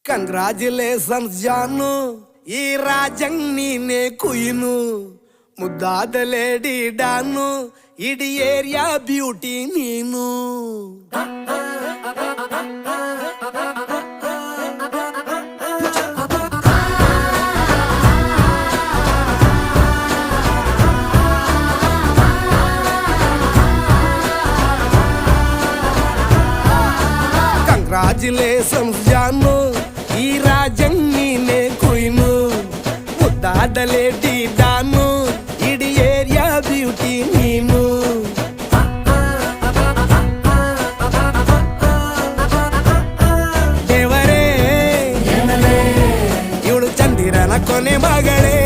Congratulations ಜಾನು, ಈ ರಾಜಂಗ್ ನೀನೆ ಕುಯ್ನು, ಮುದ್ದಾದ ಲೇಡಿ ಡಾನು, ಇಡೀ ಏರಿಯಾ ಬ್ಯೂಟಿ ನೀನು. ಕಂಗ್ರಾಚುಲೇಷನ್ಸ್ ಜಾನು, ಈ ರಾಜಂಗ್ ನೀನೆ ಕುಯ್ನು, ಮುದ್ದಾದ ಲೇಡಿ ಡಾನು, ಇಡೀ ಏರಿಯಾ ಬ್ಯೂಟಿ ನೀನು. ದೇವರೇ ಇವಳು ಚಂದಿರನ ಕೊನೆ ಮಗಳೇ.